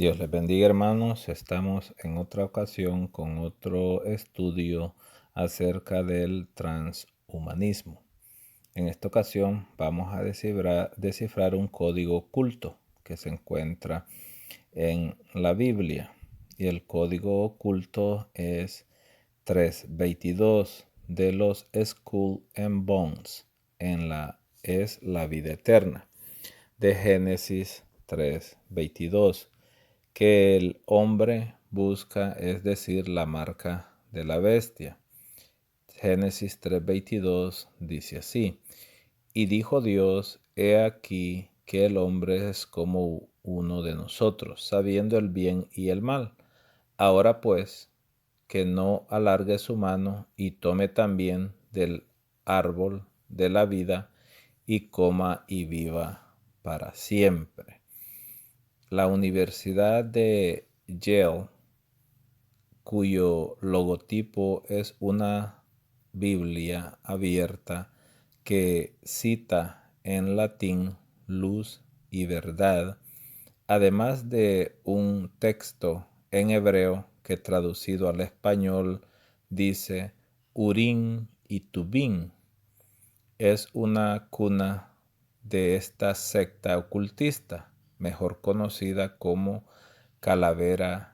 Dios les bendiga, hermanos. Estamos en otra ocasión con otro estudio acerca del transhumanismo. En esta ocasión vamos a descifrar un código oculto que se encuentra en la Biblia. Y el código oculto es 3:22 de los Skull and Bones. Es la vida eterna de Génesis 3:22, que el hombre busca, es decir, la marca de la bestia. Génesis 3:22 dice así: Y dijo Dios, he aquí que el hombre es como uno de nosotros, sabiendo el bien y el mal. Ahora pues, que no alargue su mano y tome también del árbol de la vida y coma y viva para siempre. La Universidad de Yale, cuyo logotipo es una Biblia abierta que cita en latín luz y verdad, además de un texto en hebreo que traducido al español dice Urim y Tubim, es una cuna de esta secta ocultista, mejor conocida como Calaveras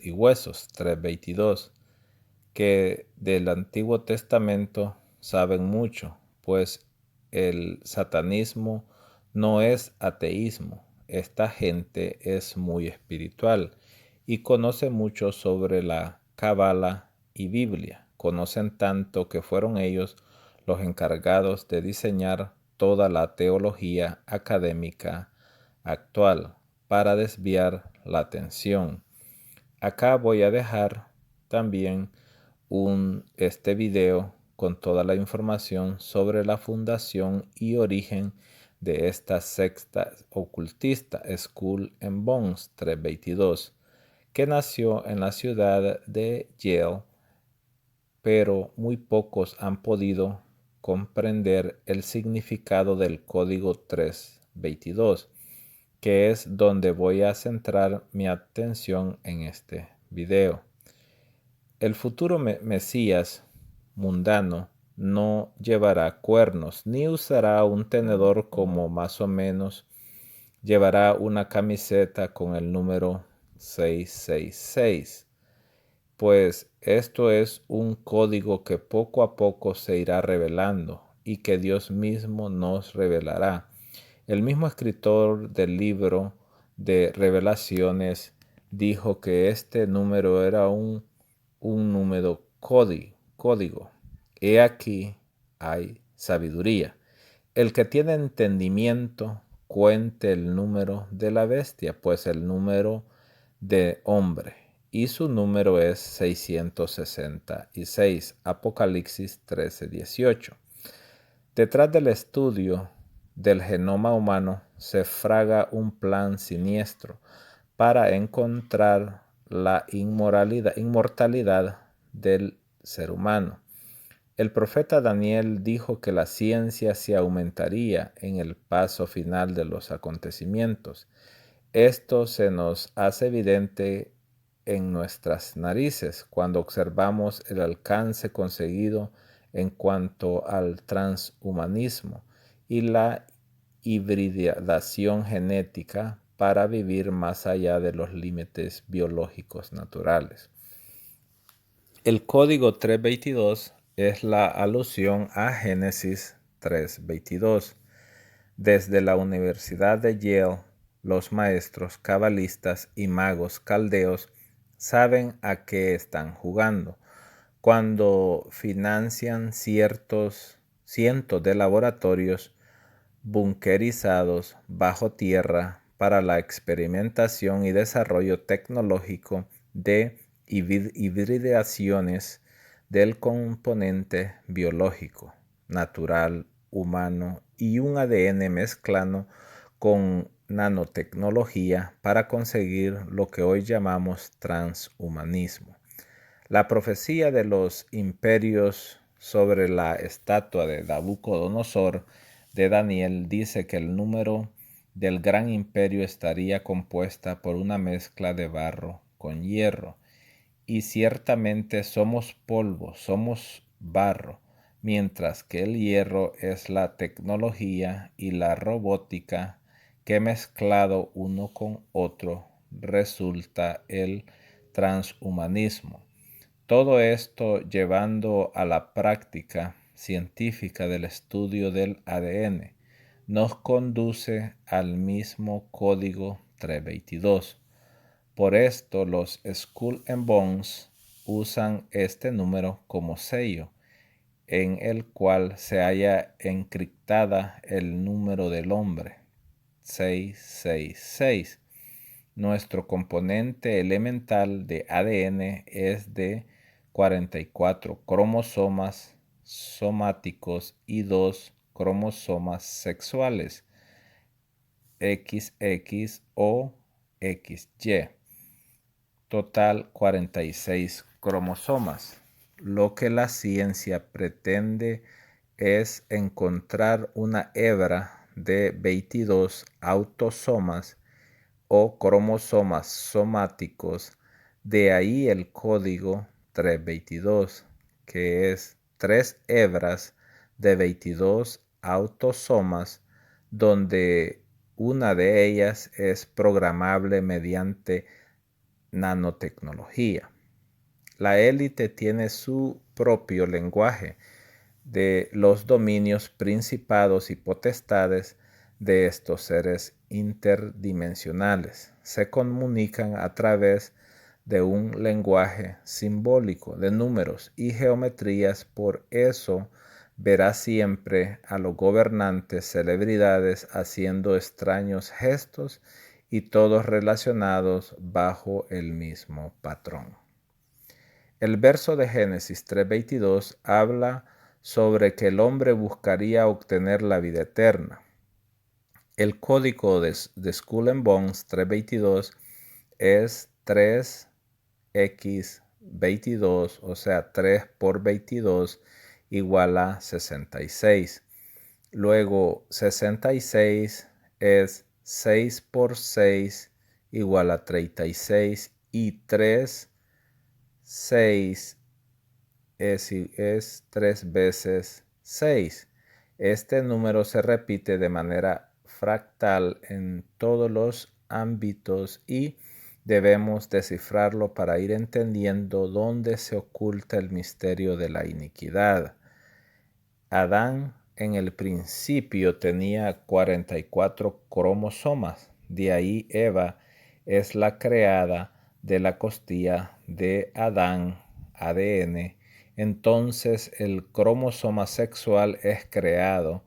y Huesos 3:22, que del Antiguo Testamento saben mucho, pues el satanismo no es ateísmo. Esta gente es muy espiritual y conoce mucho sobre la Cábala y Biblia. Conocen tanto que fueron ellos los encargados de diseñar toda la teología académica actual para desviar la atención. Acá voy a dejar también este video con toda la información sobre la fundación y origen de esta secta ocultista Skull and Bones 3:22, que nació en la ciudad de Yale, pero muy pocos han podido comprender el significado del código 3:22, que es donde voy a centrar mi atención en este video. El futuro Mesías mundano no llevará cuernos, ni usará un tenedor como más o menos llevará una camiseta con el número 666, pues esto es un código que poco a poco se irá revelando y que Dios mismo nos revelará. El mismo escritor del libro de Revelaciones dijo que este número era un número código. He aquí hay sabiduría. El que tiene entendimiento cuente el número de la bestia, pues el número de hombre, y su número es 666. Apocalipsis 13:18. Detrás del estudio del genoma humano se fraga un plan siniestro para encontrar la inmortalidad del ser humano. El profeta Daniel dijo que la ciencia se aumentaría en el paso final de los acontecimientos. Esto se nos hace evidente en nuestras narices cuando observamos el alcance conseguido en cuanto al transhumanismo y la hibridación genética para vivir más allá de los límites biológicos naturales. El código 3:22 es la alusión a Génesis 3:22. Desde la Universidad de Yale, los maestros cabalistas y magos caldeos saben a qué están jugando cuando financian cientos de laboratorios bunkerizados bajo tierra para la experimentación y desarrollo tecnológico de hibridaciones del componente biológico, natural, humano y un ADN mezclado con nanotecnología para conseguir lo que hoy llamamos transhumanismo. La profecía de los imperios sobre la estatua de Nabucodonosor de Daniel dice que el número del gran imperio estaría compuesta por una mezcla de barro con hierro. Y ciertamente somos polvo, somos barro, mientras que el hierro es la tecnología y la robótica que mezclado uno con otro resulta el transhumanismo. Todo esto llevando a la práctica científica del estudio del ADN nos conduce al mismo código 322. Por esto los Skull and Bones usan este número como sello, en el cual se halla encriptada el número del hombre, 666. Nuestro componente elemental de ADN es de 44 cromosomas somáticos y 2 cromosomas sexuales, XX o XY. Total 46 cromosomas. Lo que la ciencia pretende es encontrar una hebra de 22 autosomas o cromosomas somáticos, de ahí el código 322, que es 3 hebras de 22 autosomas, donde una de ellas es programable mediante nanotecnología. La élite tiene su propio lenguaje de los dominios, principados y potestades de estos seres interdimensionales. Se comunican a través de un lenguaje simbólico de números y geometrías. Por eso verá siempre a los gobernantes, celebridades haciendo extraños gestos y todos relacionados bajo el mismo patrón. El verso de Génesis 3:22 habla sobre que el hombre buscaría obtener la vida eterna. El código de Skull and Bones 3:22 es 3x22, o sea, 3 por 22 igual a 66. Luego 66 es 6 por 6 igual a 36 y 3, 6 es 3 veces 6. Este número se repite de manera fractal en todos los ámbitos y debemos descifrarlo para ir entendiendo dónde se oculta el misterio de la iniquidad. Adán en el principio tenía 44 cromosomas, de ahí Eva es la creada de la costilla de Adán, ADN. Entonces el cromosoma sexual es creado,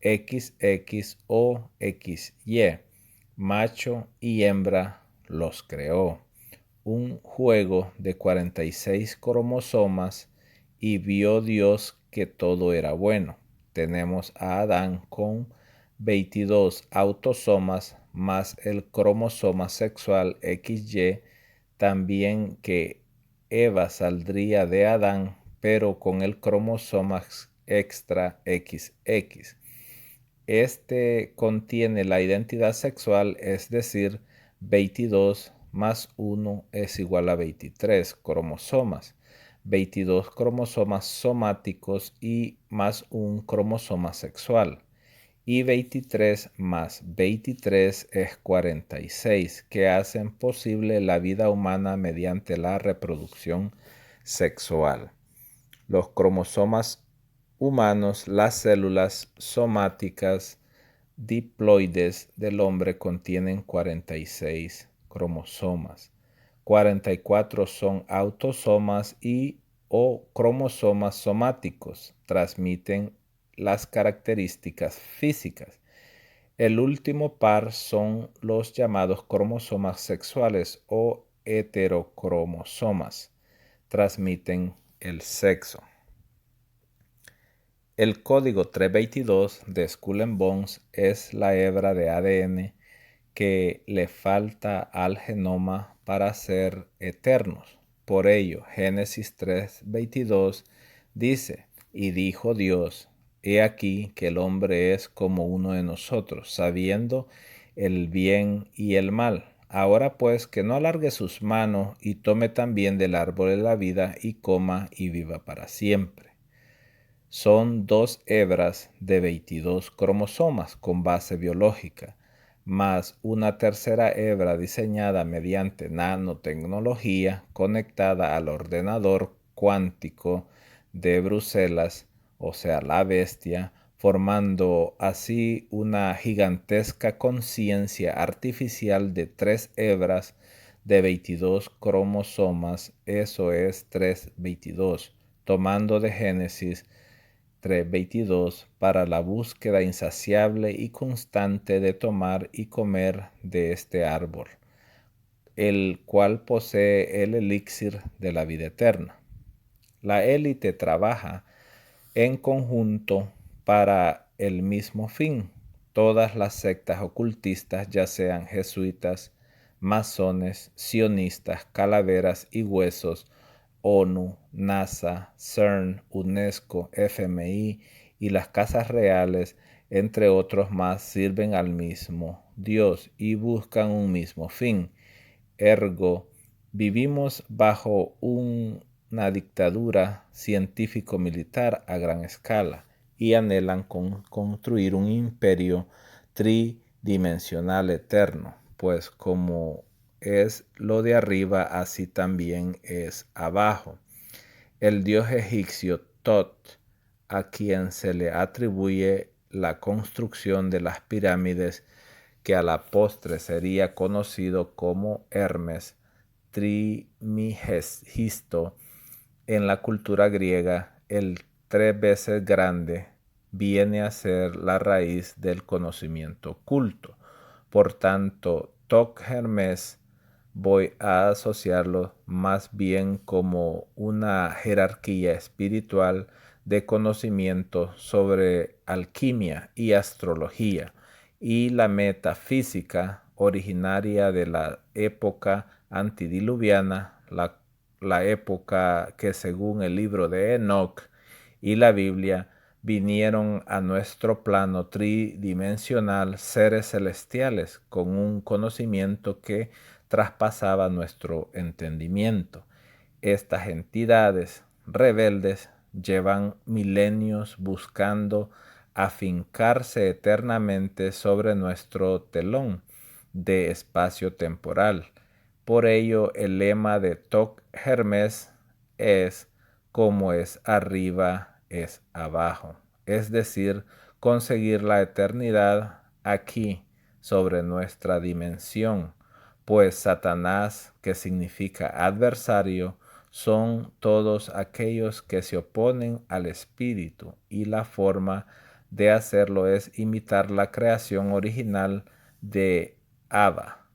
XX o XY, macho y hembra los creó. Un juego de 46 cromosomas, y vio Dios que todo era bueno. Tenemos a Adán con 22 autosomas más el cromosoma sexual XY, también que Eva saldría de Adán, pero con el cromosoma extra XX. Este contiene la identidad sexual, es decir, 22 más 1 es igual a 23 cromosomas, 22 cromosomas somáticos y más un cromosoma sexual. Y 23 más 23 es 46, que hacen posible la vida humana mediante la reproducción sexual. Los cromosomas humanos, las células somáticas diploides del hombre contienen 46 cromosomas. 44 son autosomas y o cromosomas somáticos, transmiten las características físicas. El último par son los llamados cromosomas sexuales o heterocromosomas, transmiten el sexo. El código 322 de Skull and Bones es la hebra de ADN que le falta al genoma para ser eternos. Por ello, Génesis 3:22 dice: y dijo Dios, he aquí que el hombre es como uno de nosotros, sabiendo el bien y el mal. Ahora pues que no alargue sus manos y tome también del árbol de la vida y coma y viva para siempre. Son 2 hebras de 22 cromosomas con base biológica, más una tercera hebra diseñada mediante nanotecnología conectada al ordenador cuántico de Bruselas, o sea, la bestia, formando así una gigantesca conciencia artificial de 3 hebras de 22 cromosomas, eso es 322, tomando de Génesis 3:22 para la búsqueda insaciable y constante de tomar y comer de este árbol, el cual posee el elixir de la vida eterna. La élite trabaja en conjunto para el mismo fin. Todas las sectas ocultistas, ya sean jesuitas, masones, sionistas, calaveras y huesos, ONU, NASA, CERN, UNESCO, FMI y las casas reales, entre otros más, sirven al mismo Dios y buscan un mismo fin. Ergo, vivimos bajo una dictadura científico-militar a gran escala y anhelan construir un imperio tridimensional eterno, pues como es lo de arriba, así también es abajo. El dios egipcio Tot, a quien se le atribuye la construcción de las pirámides, que a la postre sería conocido como Hermes Trimigisto en la cultura griega, el 3 veces grande, viene a ser la raíz del conocimiento oculto. Por tanto, Toc Hermes voy a asociarlo más bien como una jerarquía espiritual de conocimiento sobre alquimia y astrología, y la metafísica originaria de la época antidiluviana, la época que según el libro de Enoch y la Biblia vinieron a nuestro plano tridimensional seres celestiales con un conocimiento que traspasaba nuestro entendimiento. Estas entidades rebeldes llevan milenios buscando afincarse eternamente sobre nuestro telón de espacio temporal. Por ello, el lema de Toc Hermes es: como es arriba, es abajo. Es decir, conseguir la eternidad aquí, sobre nuestra dimensión, pues Satanás, que significa adversario, son todos aquellos que se oponen al espíritu, y la forma de hacerlo es imitar la creación original de Abba.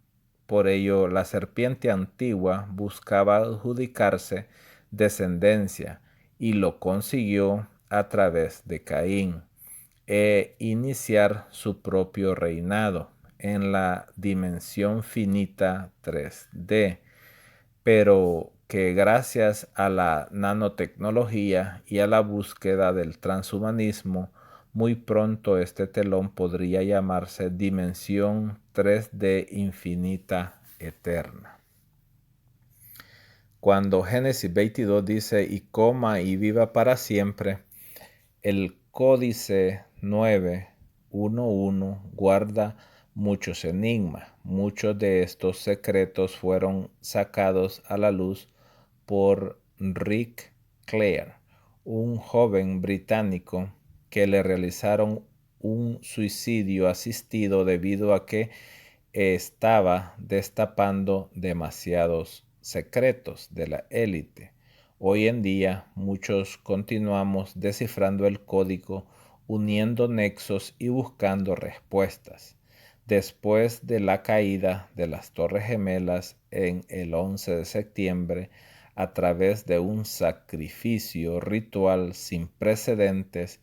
Por ello, la serpiente antigua buscaba adjudicarse descendencia y lo consiguió a través de Caín, e iniciar su propio reinado en la dimensión finita 3D, pero que gracias a la nanotecnología y a la búsqueda del transhumanismo, muy pronto este telón podría llamarse dimensión 3D infinita eterna. Cuando Génesis 22 dice y coma y viva para siempre, el códice 911 guarda muchos enigmas. Muchos de estos secretos fueron sacados a la luz por Rick Clare, un joven británico que le realizaron un suicidio asistido debido a que estaba destapando demasiados secretos de la élite. Hoy en día muchos continuamos descifrando el código, uniendo nexos y buscando respuestas. Después de la caída de las Torres Gemelas en el 11 de septiembre, a través de un sacrificio ritual sin precedentes,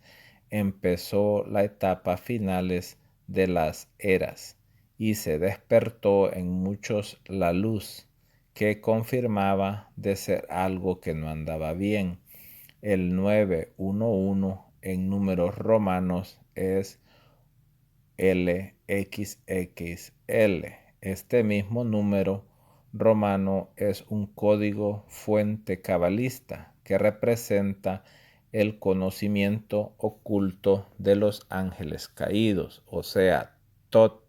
empezó la etapa finales de las eras, y se despertó en muchos la luz que confirmaba de ser algo que no andaba bien. El 911 en números romanos es LXXL. Este mismo número romano es un código fuente cabalista que representa el conocimiento oculto de los ángeles caídos, o sea, Tot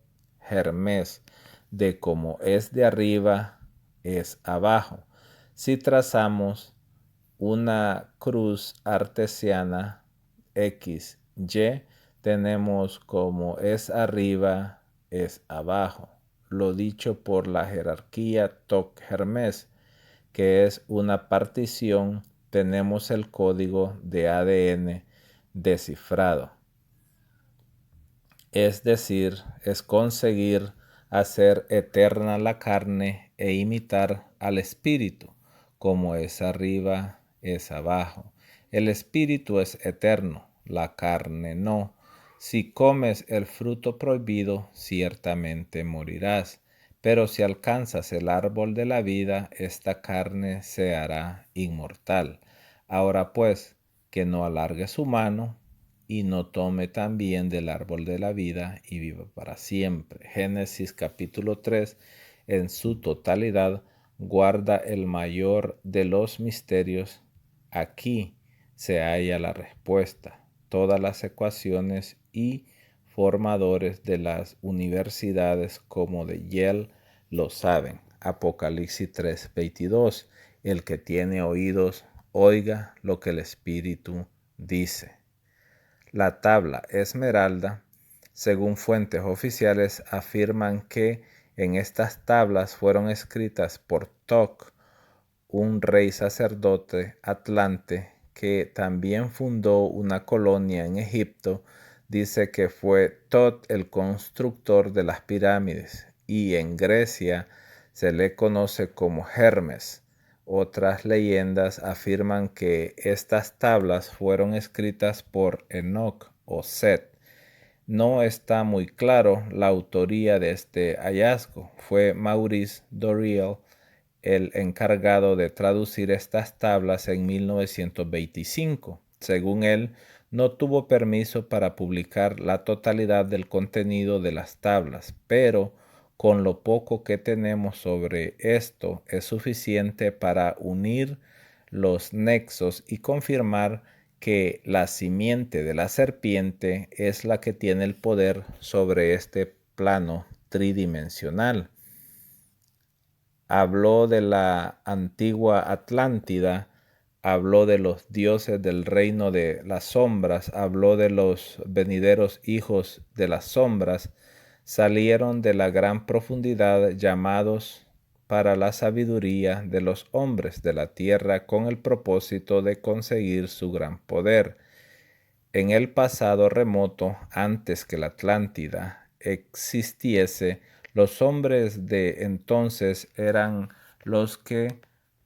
Hermes, de como es de arriba, es abajo. Si trazamos una cruz artesiana X, Y, tenemos como es arriba, es abajo. Lo dicho por la jerarquía Toc Hermes, que es una partición, tenemos el código de ADN descifrado. Es decir, es conseguir hacer eterna la carne e imitar al espíritu, como es arriba, es abajo. El espíritu es eterno, la carne no. Si comes el fruto prohibido, ciertamente morirás. Pero si alcanzas el árbol de la vida, esta carne se hará inmortal. Ahora pues, que no alargue su mano y no tome también del árbol de la vida y viva para siempre. Génesis capítulo 3 en su totalidad guarda el mayor de los misterios. Aquí se halla la respuesta. Todas las ecuaciones y formadores de las universidades como de Yale lo saben. Apocalipsis 3:22. El que tiene oídos, oiga lo que el Espíritu dice. La tabla esmeralda, según fuentes oficiales, afirman que en estas tablas fueron escritas por Toc, un rey sacerdote atlante que también fundó una colonia en Egipto. Dice que fue Tot el constructor de las pirámides y en Grecia se le conoce como Hermes. Otras leyendas afirman que estas tablas fueron escritas por Enoc o Set. No está muy claro la autoría de este hallazgo. Fue Maurice Doreal el encargado de traducir estas tablas en 1925. Según él, no tuvo permiso para publicar la totalidad del contenido de las tablas, pero con lo poco que tenemos sobre esto es suficiente para unir los nexos y confirmar que la simiente de la serpiente es la que tiene el poder sobre este plano tridimensional. Habló de la antigua Atlántida, habló de los dioses del reino de las sombras, habló de los venideros hijos de las sombras, salieron de la gran profundidad llamados para la sabiduría de los hombres de la tierra con el propósito de conseguir su gran poder. En el pasado remoto, antes que la Atlántida existiese, los hombres de entonces eran los que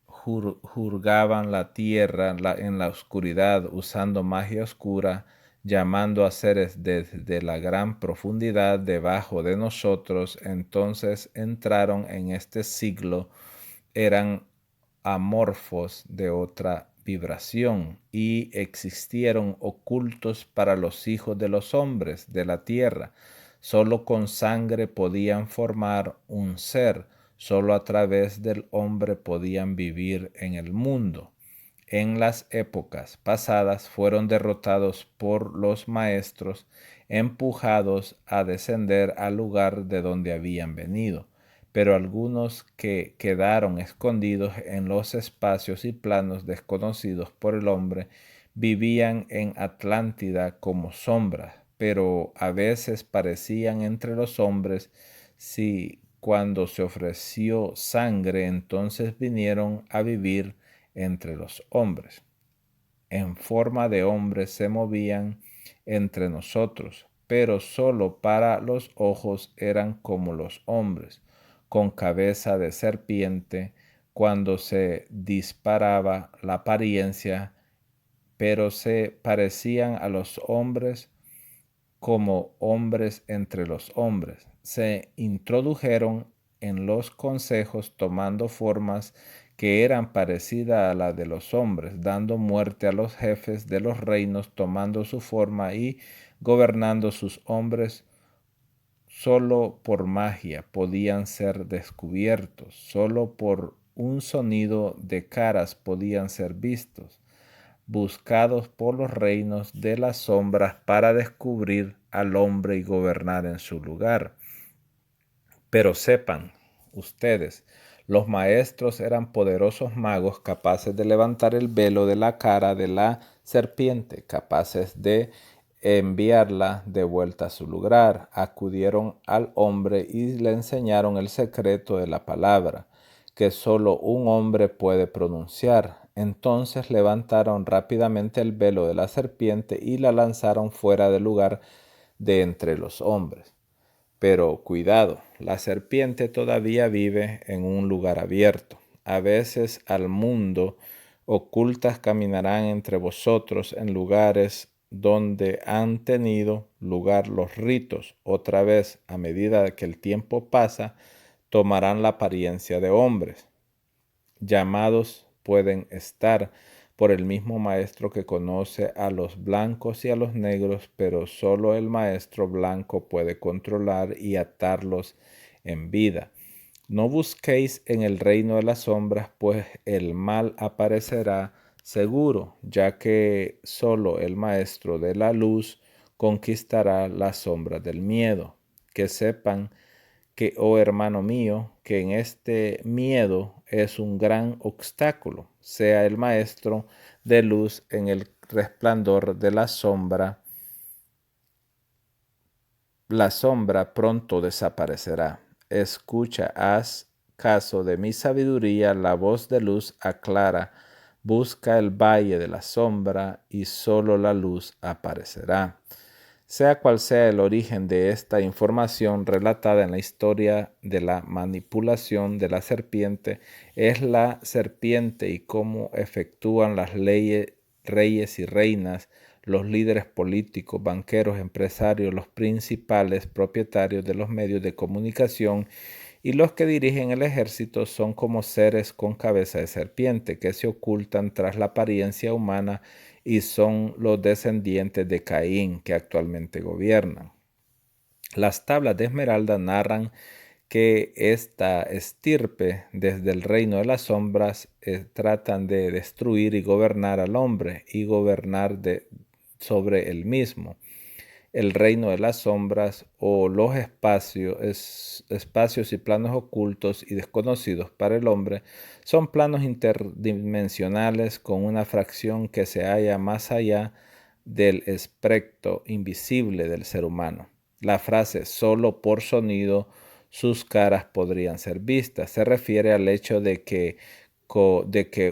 juzgaban la tierra en la oscuridad, usando magia oscura, llamando a seres desde la gran profundidad debajo de nosotros. Entonces entraron en este siglo, eran amorfos de otra vibración y existieron ocultos para los hijos de los hombres de la tierra. Solo con sangre podían formar un ser, solo a través del hombre podían vivir en el mundo. En las épocas pasadas fueron derrotados por los maestros, empujados a descender al lugar de donde habían venido. Pero algunos que quedaron escondidos en los espacios y planos desconocidos por el hombre vivían en Atlántida como sombras, pero a veces parecían entre los hombres. Si cuando se ofreció sangre, entonces vinieron a vivir entre los hombres. En forma de hombres se movían entre nosotros, pero solo para los ojos eran como los hombres, con cabeza de serpiente cuando se disparaba la apariencia, pero se parecían a los hombres como hombres entre los hombres. Se introdujeron en los consejos tomando formas que eran parecidas a la de los hombres, dando muerte a los jefes de los reinos, tomando su forma y gobernando sus hombres solo por magia podían ser descubiertos, solo por un sonido de caras podían ser vistos, buscados por los reinos de las sombras para descubrir al hombre y gobernar en su lugar. Pero sepan ustedes, los maestros eran poderosos magos capaces de levantar el velo de la cara de la serpiente, capaces de enviarla de vuelta a su lugar. Acudieron al hombre y le enseñaron el secreto de la palabra, que solo un hombre puede pronunciar. Entonces levantaron rápidamente el velo de la serpiente y la lanzaron fuera del lugar de entre los hombres. Pero cuidado, la serpiente todavía vive en un lugar abierto. A veces al mundo ocultas caminarán entre vosotros en lugares donde han tenido lugar los ritos. Otra vez, a medida que el tiempo pasa, tomarán la apariencia de hombres. Llamados pueden estar por el mismo maestro que conoce a los blancos y a los negros, pero solo el maestro blanco puede controlar y atarlos en vida. No busquéis en el reino de las sombras, pues el mal aparecerá seguro, ya que solo el maestro de la luz conquistará las sombras del miedo. Que sepan que, oh hermano mío, que en este miedo es un gran obstáculo, sea el maestro de luz en el resplandor de la sombra pronto desaparecerá. Escucha, haz caso de mi sabiduría, la voz de luz aclara, busca el valle de la sombra y solo la luz aparecerá. Sea cual sea el origen de esta información relatada en la historia de la manipulación de la serpiente, es la serpiente y cómo efectúan las leyes, reyes y reinas, los líderes políticos, banqueros, empresarios, los principales propietarios de los medios de comunicación y los que dirigen el ejército son como seres con cabeza de serpiente que se ocultan tras la apariencia humana y son los descendientes de Caín que actualmente gobiernan. Las tablas de Esmeralda narran que esta estirpe desde el reino de las sombras tratan de destruir y gobernar al hombre y gobernar sobre él mismo. El reino de las sombras o los espacios y planos ocultos y desconocidos para el hombre son planos interdimensionales con una fracción que se halla más allá del espectro invisible del ser humano. La frase solo por sonido sus caras podrían ser vistas se refiere al hecho de que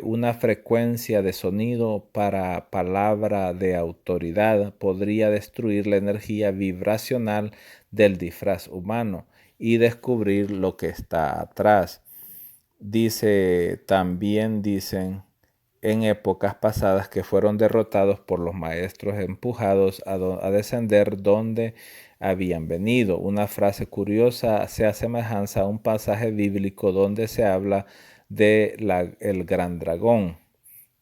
una frecuencia de sonido para palabra de autoridad podría destruir la energía vibracional del disfraz humano y descubrir lo que está atrás. También dicen en épocas pasadas que fueron derrotados por los maestros empujados a descender donde habían venido. Una frase curiosa hace asemejanza a un pasaje bíblico donde se habla de el gran dragón.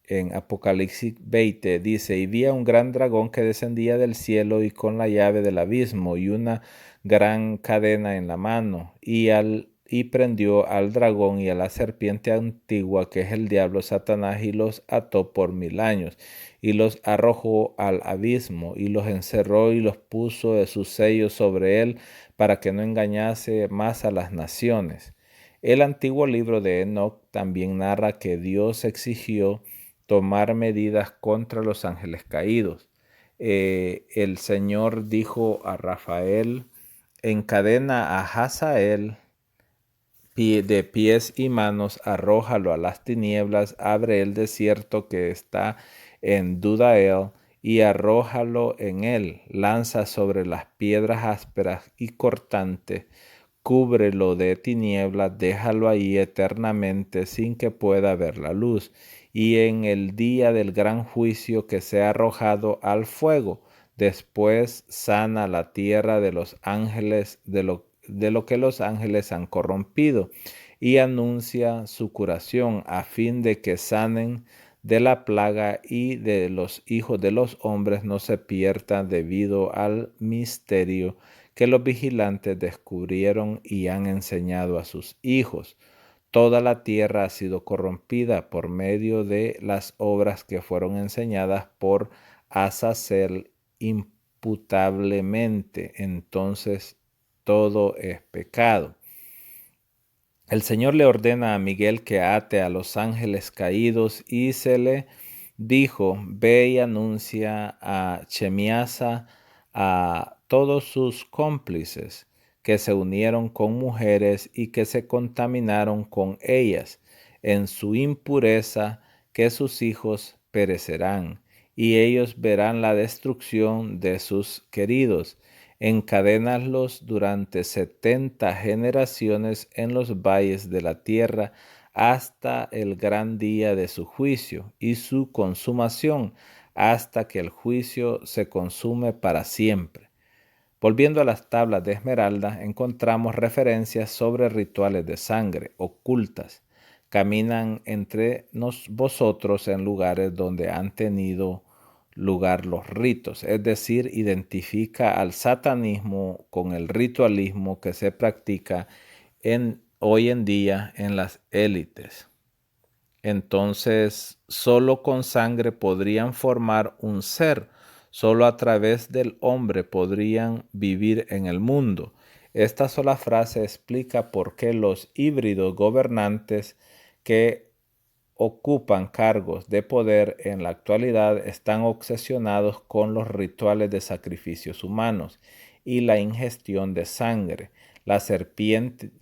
En Apocalipsis 20 dice, y vi a un gran dragón que descendía del cielo y con la llave del abismo y una gran cadena en la mano, y prendió al dragón y a la serpiente antigua, que es el diablo Satanás, y los ató por 1000 años, y los arrojó al abismo, y los encerró y los puso de sus sellos sobre él, para que no engañase más a las naciones. El antiguo libro de Enoc también narra que Dios exigió tomar medidas contra los ángeles caídos. El Señor dijo a Rafael, encadena a Hazael de pies y manos, arrójalo a las tinieblas, abre el desierto que está en Dudael y arrójalo en él, lanza sobre las piedras ásperas y cortantes, cúbrelo de tinieblas, déjalo ahí eternamente sin que pueda ver la luz, y en el día del gran juicio que sea arrojado al fuego. Después sana la tierra de los ángeles, de lo que los ángeles han corrompido, y anuncia su curación a fin de que sanen de la plaga y de los hijos de los hombres no se pierdan debido al misterio que los vigilantes descubrieron y han enseñado a sus hijos. Toda la tierra ha sido corrompida por medio de las obras que fueron enseñadas por Azazel imputablemente. Entonces todo es pecado. El Señor le ordena a Miguel que ate a los ángeles caídos y se le dijo: ve y anuncia a Chemiasa a todos sus cómplices que se unieron con mujeres y que se contaminaron con ellas en su impureza, que sus hijos perecerán y ellos verán la destrucción de sus queridos. Encadénalos durante 70 generaciones en los valles de la tierra hasta el gran día de su juicio y su consumación, hasta que el juicio se consume para siempre. Volviendo a las tablas de Esmeralda, encontramos referencias sobre rituales de sangre ocultas. Caminan entre vosotros en lugares donde han tenido lugar los ritos, es decir, identifica al satanismo con el ritualismo que se practica hoy en día en las élites. Entonces, solo con sangre podrían formar un ser, solo a través del hombre podrían vivir en el mundo. Esta sola frase explica por qué los híbridos gobernantes que ocupan cargos de poder en la actualidad están obsesionados con los rituales de sacrificios humanos y la ingestión de sangre. La simiente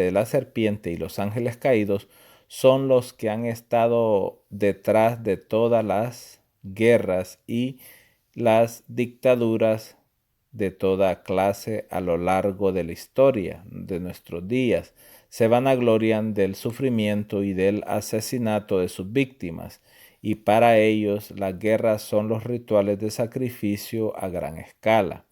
de la serpiente y los ángeles caídos son los que han estado detrás de todas las guerras y las dictaduras de toda clase a lo largo de la historia de nuestros días. Se vanaglorian del sufrimiento y del asesinato de sus víctimas, y para ellos las guerras son los rituales de sacrificio a gran escala.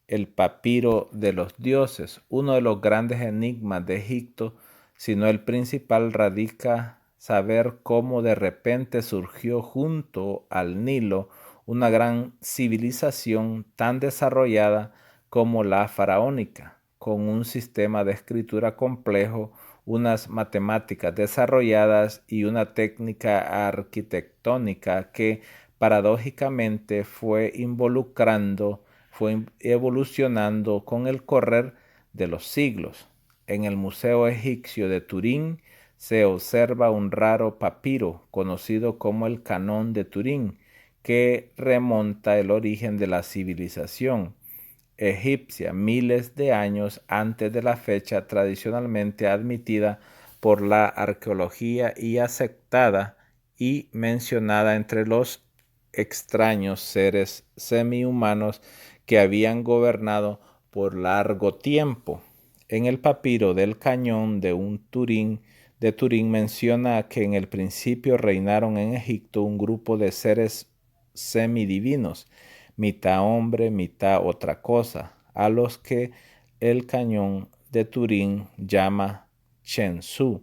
El papiro de los dioses, uno de los grandes enigmas de Egipto, sino el principal, radica saber cómo de repente surgió junto al Nilo una gran civilización tan desarrollada como la faraónica, con un sistema de escritura complejo, unas matemáticas desarrolladas y una técnica arquitectónica que paradójicamente fue evolucionando con el correr de los siglos. En el Museo Egipcio de Turín se observa un raro papiro conocido como el Canon de Turín, que remonta el origen de la civilización egipcia miles de años antes de la fecha tradicionalmente admitida por la arqueología y aceptada y mencionada entre los extraños seres semi-humanos que habían gobernado por largo tiempo. En el papiro del Cañón de Turín menciona que en el principio reinaron en Egipto un grupo de seres semidivinos, mitad hombre, mitad otra cosa, a los que el Cañón de Turín llama Chensu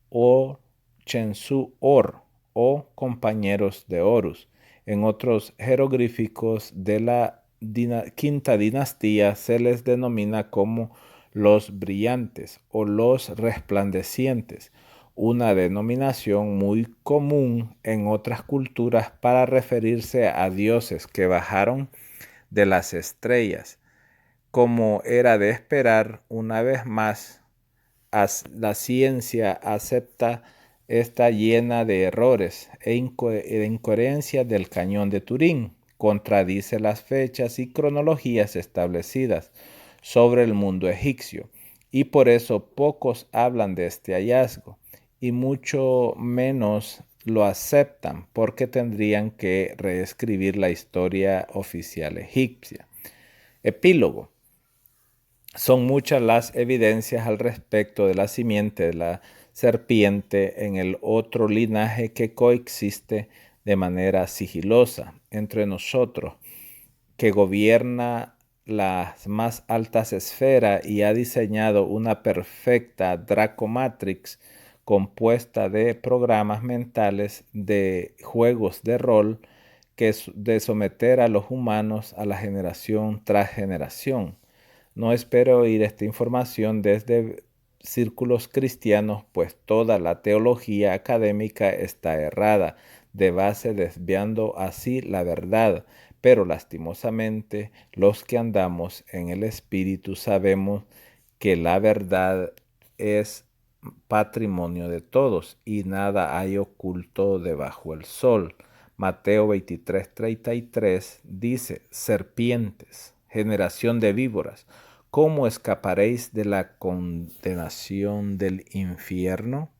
o Chensu-Or o compañeros de Horus. En otros jeroglíficos de la quinta dinastía se les denomina como los brillantes o los resplandecientes, una denominación muy común en otras culturas para referirse a dioses que bajaron de las estrellas. Como era de esperar, una vez más, la ciencia acepta está llena de errores e incoherencias del Cañón de Turín. Contradice las fechas y cronologías establecidas sobre el mundo egipcio, y por eso pocos hablan de este hallazgo, y mucho menos lo aceptan porque tendrían que reescribir la historia oficial egipcia. Epílogo. Son muchas las evidencias al respecto de la simiente de la serpiente en el otro linaje que coexiste de manera sigilosa entre nosotros, que gobierna las más altas esferas y ha diseñado una perfecta Dracomatrix compuesta de programas mentales de juegos de rol que es de someter a los humanos a la generación tras generación. No espero oír esta información desde círculos cristianos, pues toda la teología académica está errada, de base desviando así la verdad. Pero lastimosamente, los que andamos en el Espíritu sabemos que la verdad es patrimonio de todos y nada hay oculto debajo del sol. Mateo 23:33 dice: serpientes, generación de víboras, ¿cómo escaparéis de la condenación del infierno?